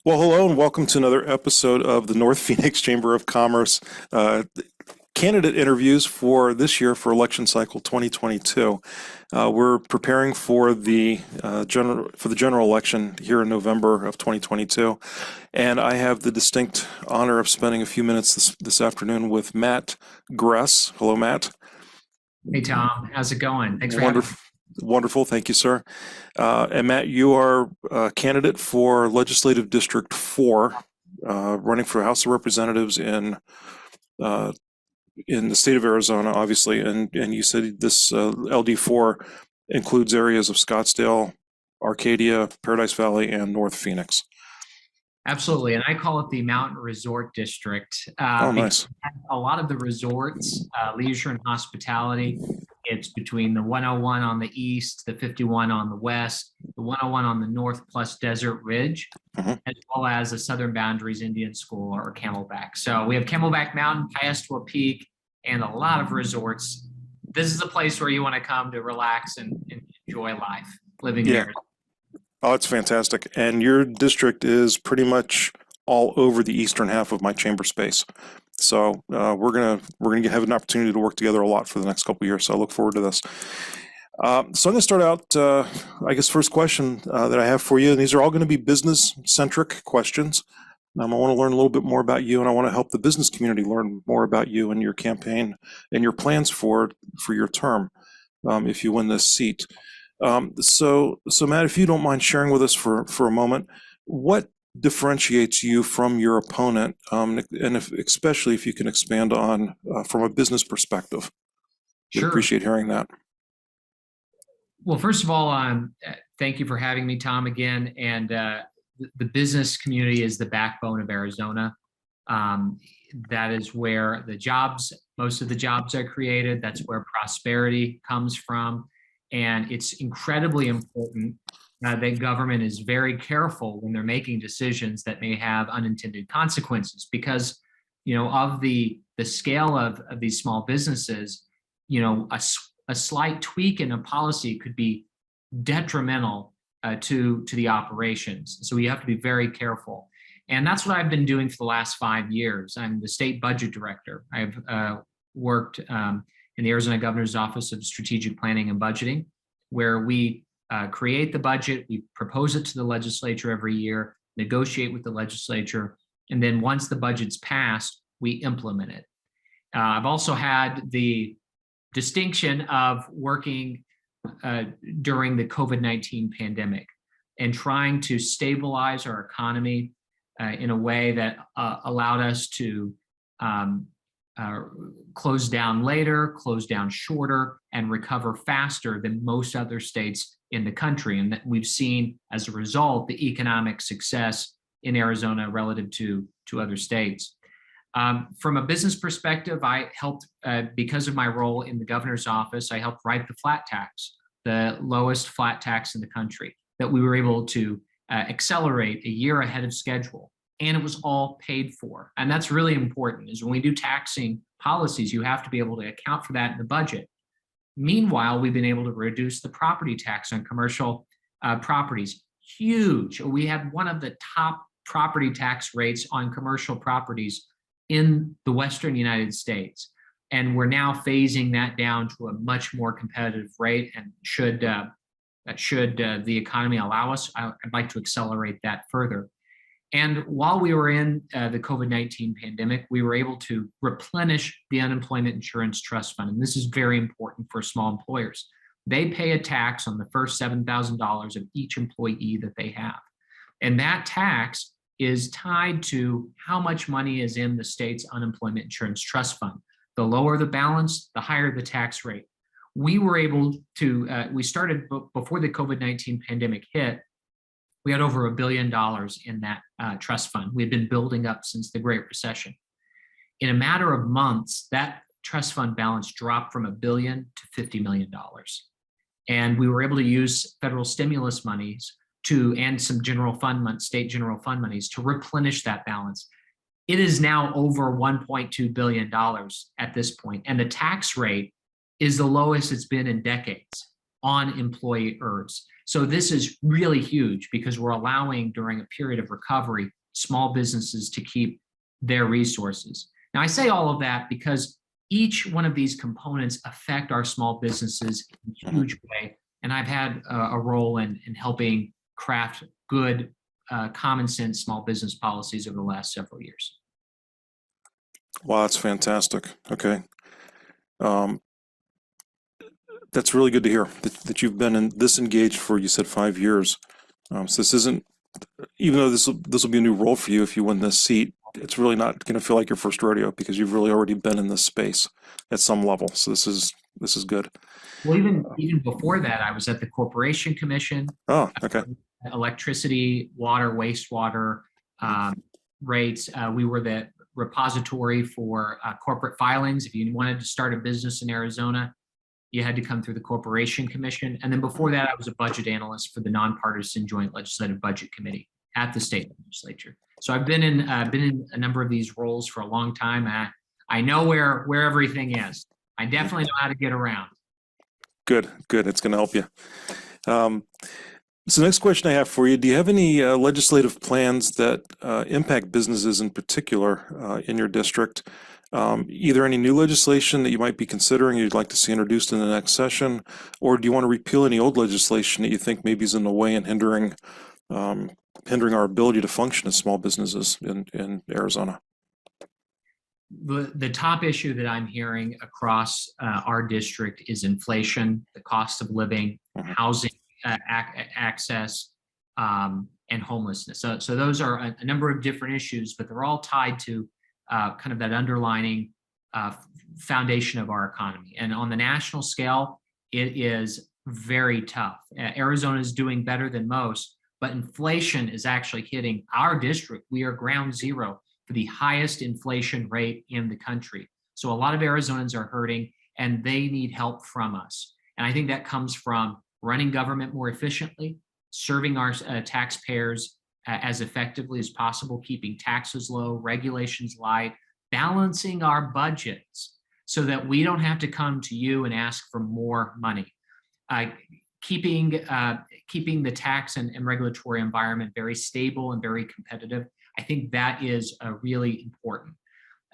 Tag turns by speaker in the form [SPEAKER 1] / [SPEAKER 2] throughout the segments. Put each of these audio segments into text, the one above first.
[SPEAKER 1] Well, hello and welcome to another episode of the North Phoenix Chamber of Commerce candidate interviews for this year for election cycle 2022. We're preparing for the general election here in November of 2022, and I have the distinct honor of spending a few minutes this afternoon with Matt Gress. Hello, Matt.
[SPEAKER 2] Hey Tom, how's it going? Thanks for having me.
[SPEAKER 1] Wonderful. Thank you, sir. And Matt, you are a candidate for Legislative District 4, running for House of Representatives uh, in the state of Arizona, obviously. And you said this LD4 includes areas of Scottsdale, Arcadia, Paradise Valley, and North Phoenix.
[SPEAKER 2] Absolutely, and I call it the Mountain Resort District.
[SPEAKER 1] Oh, nice.
[SPEAKER 2] A lot of the resorts, leisure and hospitality, it's between the 101 on the east, the 51 on the west, the 101 on the north plus Desert Ridge, as well as the Southern Boundaries Indian School or Camelback. So we have Camelback Mountain, Piestewa Peak, and a lot of resorts. This is a place where you want to come to relax and enjoy life, living here.
[SPEAKER 1] Oh, it's fantastic. And your district is pretty much all over the eastern half of my chamber space. So we're gonna have an opportunity to work together a lot for the next couple of years. So I look forward to this. So I'm gonna start out, I guess, first question that I have for you, and these are all gonna be business-centric questions. I want to learn a little bit more about you, and I want to help the business community learn more about you and your campaign and your plans for your term if you win this seat. So Matt, if you don't mind sharing with us for a moment, what differentiates you from your opponent, and especially if you can expand on from a business perspective. We'd
[SPEAKER 2] Sure.
[SPEAKER 1] appreciate hearing that.
[SPEAKER 2] Well, first of all, thank you for having me, Tom, again. And the business community is the backbone of Arizona. That is where most of the jobs are created. That's where prosperity comes from. And it's incredibly important that government is very careful when they're making decisions that may have unintended consequences, because, of the scale of these small businesses, a slight tweak in a policy could be detrimental to the operations. So you have to be very careful. And that's what I've been doing for the last 5 years. I'm the state budget director. I've worked in the Arizona Governor's Office of Strategic Planning and Budgeting, where we create the budget, we propose it to the legislature every year, negotiate with the legislature, and then once the budget's passed, we implement it. I've also had the distinction of working during the COVID-19 pandemic and trying to stabilize our economy in a way that allowed us to close down later, close down shorter, and recover faster than most other states in the country. And that we've seen, as a result, the economic success in Arizona relative to other states. From a business perspective, I helped, because of my role in the governor's office, I helped write the flat tax, the lowest flat tax in the country, that we were able to accelerate a year ahead of schedule. And it was all paid for. And that's really important, is when we do taxing policies, you have to be able to account for that in the budget. Meanwhile, we've been able to reduce the property tax on commercial properties. Huge. We have one of the top property tax rates on commercial properties in the Western United States. And we're now phasing that down to a much more competitive rate. And should the economy allow us, I'd like to accelerate that further. And while we were in the COVID-19 pandemic, we were able to replenish the Unemployment Insurance Trust Fund. And this is very important for small employers. They pay a tax on the first $7,000 of each employee that they have. And that tax is tied to how much money is in the state's Unemployment Insurance Trust Fund. The lower the balance, the higher the tax rate. We were able to, we started before the COVID-19 pandemic hit. We had over $1 billion in that trust fund. We had been building up since the Great Recession. In a matter of months, that trust fund balance dropped from $1 billion to $50 million. And we were able to use federal stimulus monies and some state general fund monies to replenish that balance. It is now over $1.2 billion at this point, and the tax rate is the lowest it's been in decades on employers. So this is really huge because we're allowing during a period of recovery, small businesses to keep their resources. Now I say all of that because each one of these components affect our small businesses in a huge way. And I've had a role in helping craft good, common sense small business policies over the last several years.
[SPEAKER 1] Wow, that's fantastic. Okay. That's really good to hear that you've been in this engaged for, you said, 5 years. So this isn't, even though this will be a new role for you if you win this seat, it's really not going to feel like your first rodeo because you've really already been in this space at some level. So this is good.
[SPEAKER 2] Well, even before that, I was at the Corporation Commission.
[SPEAKER 1] Oh, okay.
[SPEAKER 2] Electricity, water, wastewater rates. We were the repository for corporate filings. If you wanted to start a business in Arizona, you had to come through the Corporation Commission. And then before that, I was a budget analyst for the Nonpartisan Joint Legislative Budget Committee at the state legislature. So I've been in a number of these roles for a long time. I know where everything is. I definitely know how to get around.
[SPEAKER 1] Good. It's going to help you. So next question I have for you, do you have any legislative plans that impact businesses in particular in your district? Either any new legislation that you might be considering you'd like to see introduced in the next session, or do you want to repeal any old legislation that you think maybe is in the way and hindering our ability to function as small businesses in Arizona?
[SPEAKER 2] The top issue that I'm hearing across our district is inflation, the cost of living, housing access, and homelessness. So those are a number of different issues, but they're all tied to kind of that underlining foundation of our economy. And on the national scale, it is very tough. Arizona is doing better than most, but inflation is actually hitting our district. We are ground zero for the highest inflation rate in the country. So a lot of Arizonans are hurting and they need help from us. And I think that comes from running government more efficiently, serving our taxpayers as effectively as possible, keeping taxes low, regulations light, balancing our budgets so that we don't have to come to you and ask for more money. Keeping the tax and regulatory environment very stable and very competitive. I think that is really important.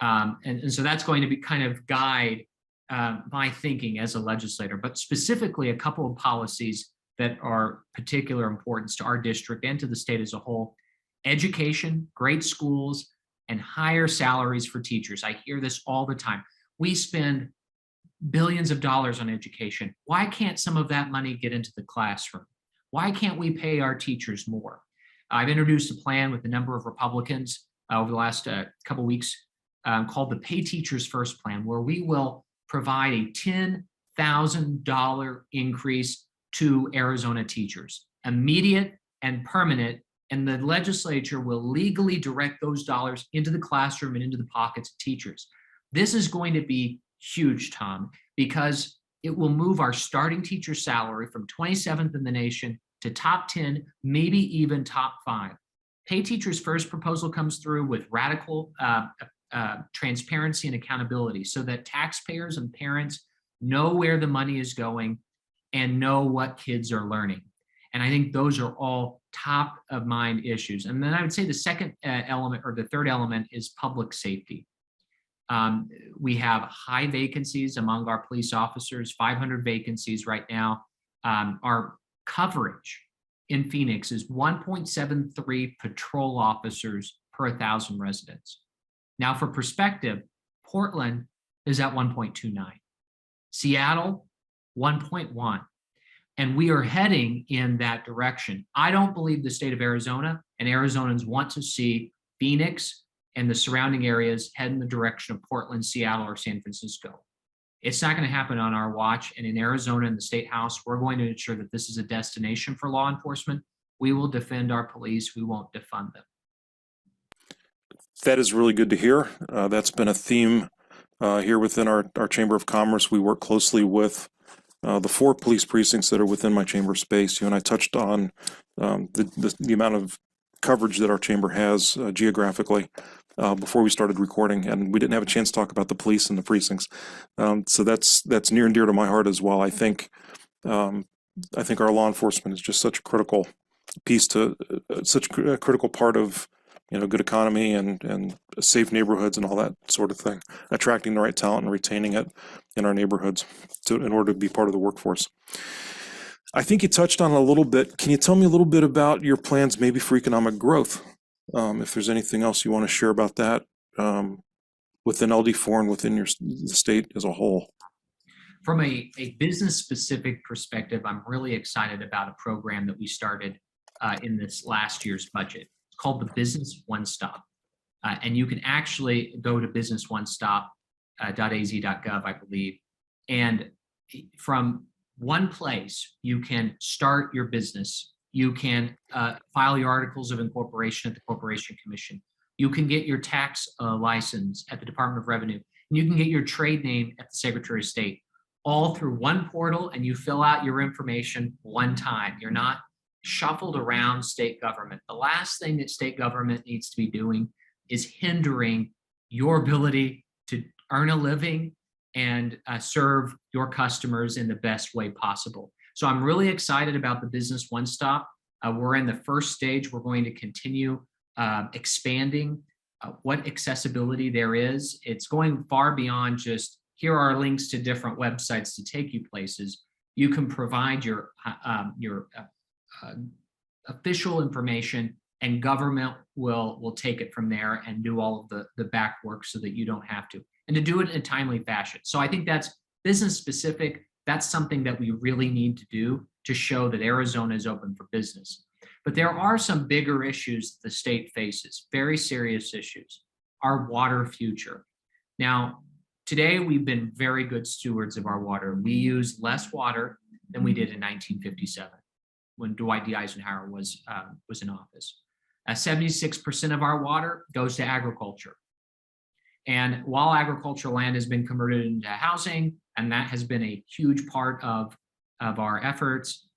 [SPEAKER 2] And so that's going to be kind of guide my thinking as a legislator, but specifically a couple of policies that are particular importance to our district and to the state as a whole: education, great schools, and higher salaries for teachers. I hear this all the time. We spend billions of dollars on education. Why can't some of that money get into the classroom? Why can't we pay our teachers more? I've introduced a plan with a number of Republicans over the last couple weeks called the Pay Teachers First plan, where we will provide a $10,000 increase to Arizona teachers, immediate and permanent, and the legislature will legally direct those dollars into the classroom and into the pockets of teachers. This is going to be huge, Tom, because it will move our starting teacher salary from 27th in the nation to top 10, maybe even top 5. Pay Teachers First proposal comes through with radical transparency and accountability so that taxpayers and parents know where the money is going and know what kids are learning. And I think those are all top of mind issues. And then I would say the second element, or the third element, is public safety. We have high vacancies among our police officers, 500 vacancies right now. Our coverage in Phoenix is 1.73 patrol officers per 1,000 residents. Now, for perspective, Portland is at 1.29, Seattle 1.1, and we are heading in that direction. I don't believe the state of Arizona and Arizonans want to see Phoenix and the surrounding areas head in the direction of Portland, Seattle, or San Francisco. It's not going to happen on our watch. And in Arizona, in the State House, we're going to ensure that this is a destination for law enforcement. We will defend our police. We won't defund them.
[SPEAKER 1] That is really good to hear. That's been a theme here within our Chamber of Commerce. We work closely with the 4 police precincts that are within my chamber space. You and I touched on the amount of coverage that our chamber has geographically before we started recording, and we didn't have a chance to talk about the police and the precincts. So that's near and dear to my heart as well. I think I think our law enforcement is just such a critical piece to such a critical part of good economy and safe neighborhoods and all that sort of thing. Attracting the right talent and retaining it in our neighborhoods in order to be part of the workforce. I think you touched on it a little bit. Can you tell me a little bit about your plans maybe for economic growth? If there's anything else you want to share about that within LD4 and within the state as a whole.
[SPEAKER 2] From a business specific perspective, I'm really excited about a program that we started in this last year's budget. It's called the Business One Stop. And you can actually go to businessonestop.az.gov, I believe. And from one place, you can start your business. You can file your articles of incorporation at the Corporation Commission. You can get your tax license at the Department of Revenue. And you can get your trade name at the Secretary of State, all through one portal, and you fill out your information one time. You're not shuffled around state government. The last thing that state government needs to be doing is hindering your ability to earn a living and serve your customers in the best way possible. So I'm really excited about the Business One Stop. We're in the first stage. We're going to continue expanding what accessibility there is. It's going far beyond just here are links to different websites to take you places. You can provide your official information, and government will take it from there and do all of the back work so that you don't have to, and to do it in a timely fashion. So I think that's business specific. That's something that we really need to do to show that Arizona is open for business. But there are some bigger issues the state faces, very serious issues. Our water future. Now, today we've been very good stewards of our water. We use less water than we did in 1957 when Dwight D. Eisenhower was in office. 76% of our water goes to agriculture. And while agricultural land has been converted into housing, and that has been a huge part of our efforts,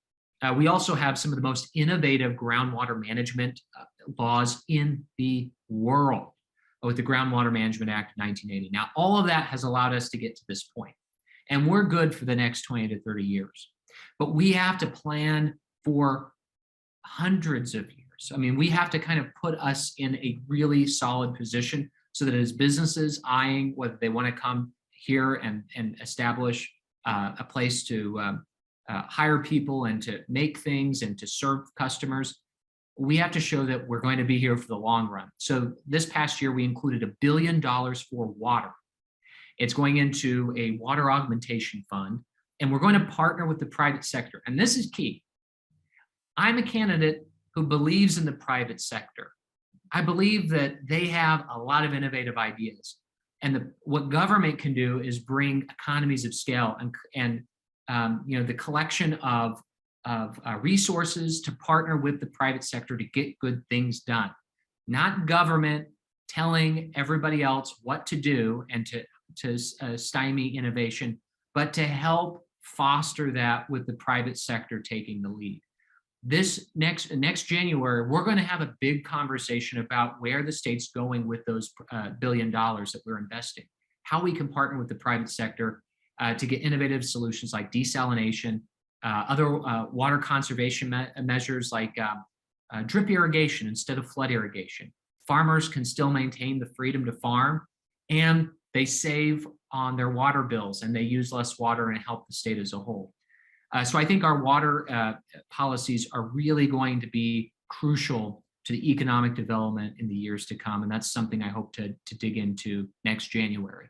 [SPEAKER 2] we also have some of the most innovative groundwater management laws in the world with the Groundwater Management Act of 1980. Now, all of that has allowed us to get to this point, and we're good for the next 20 to 30 years. But we have to plan for hundreds of years. I mean, we have to kind of put us in a really solid position so that as businesses eyeing whether they want to come here and establish a place to hire people and to make things and to serve customers, we have to show that we're going to be here for the long run. So this past year, we included $1 billion for water. It's going into a water augmentation fund, and we're going to partner with the private sector. And this is key. I'm a candidate who believes in the private sector. I believe that they have a lot of innovative ideas. And what government can do is bring economies of scale and the collection of resources to partner with the private sector to get good things done. Not government telling everybody else what to do and to stymie innovation, but to help foster that with the private sector taking the lead. This next January, we're going to have a big conversation about where the state's going with those $1 billion that we're investing, how we can partner with the private sector to get innovative solutions like desalination, other water conservation measures like drip irrigation instead of flood irrigation. Farmers can still maintain the freedom to farm, and they save on their water bills, and they use less water and help the state as a whole. So I think our water policies are really going to be crucial to the economic development in the years to come, and that's something I hope to dig into next January.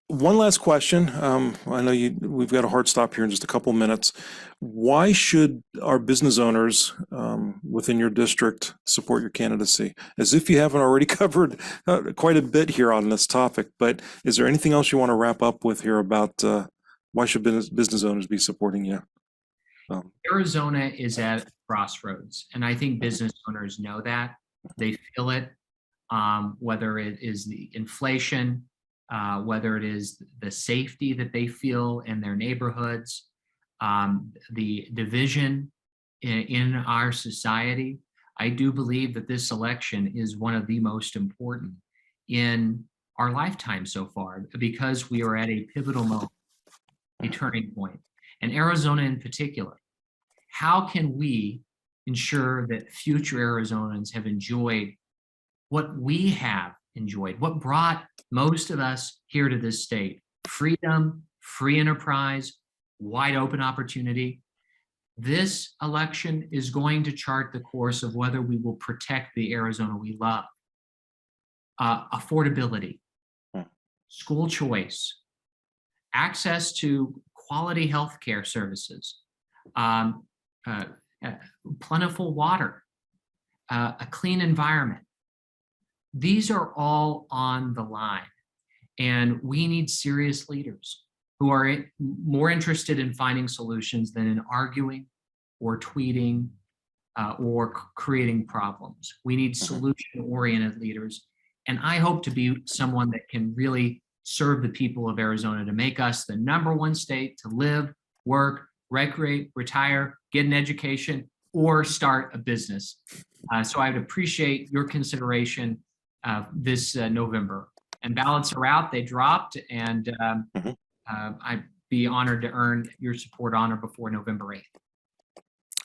[SPEAKER 1] One last question. I know we've got a hard stop here in just a couple minutes. Why should our business owners within your district support your candidacy? As if you haven't already covered quite a bit here on this topic, but is there anything else you want to wrap up with here about why should business owners be supporting you?
[SPEAKER 2] Arizona is at a crossroads, and I think business owners know that. They feel it, whether it is the inflation, whether it is the safety that they feel in their neighborhoods, the division in our society. I do believe that this election is one of the most important in our lifetime so far, because we are at a pivotal moment, a turning point. and Arizona in particular. How can we ensure that future Arizonans have enjoyed what we have enjoyed, what brought most of us here to this state? Freedom, free enterprise, wide open opportunity. This election is going to chart the course of whether we will protect the Arizona we love. Affordability, school choice, access to quality healthcare services, plentiful water, a clean environment. These are all on the line, and we need serious leaders who are more interested in finding solutions than in arguing or tweeting or creating problems. We need solution-oriented leaders, and I hope to be someone that can really serve the people of Arizona to make us the #1 state to live, work, recreate, retire, get an education, or start a business. So I would appreciate your consideration this November. And ballots are out, they dropped, and I'd be honored to earn your support on or before November 8th.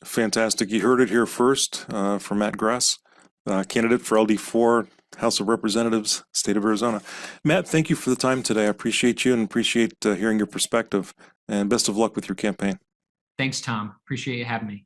[SPEAKER 1] Fantastic. You heard it here first from Matt Gress, candidate for LD4, House of Representatives, State of Arizona. Matt, thank you for the time today. I appreciate you and appreciate hearing your perspective, and best of luck with your campaign.
[SPEAKER 2] Thanks, Tom. Appreciate you having me.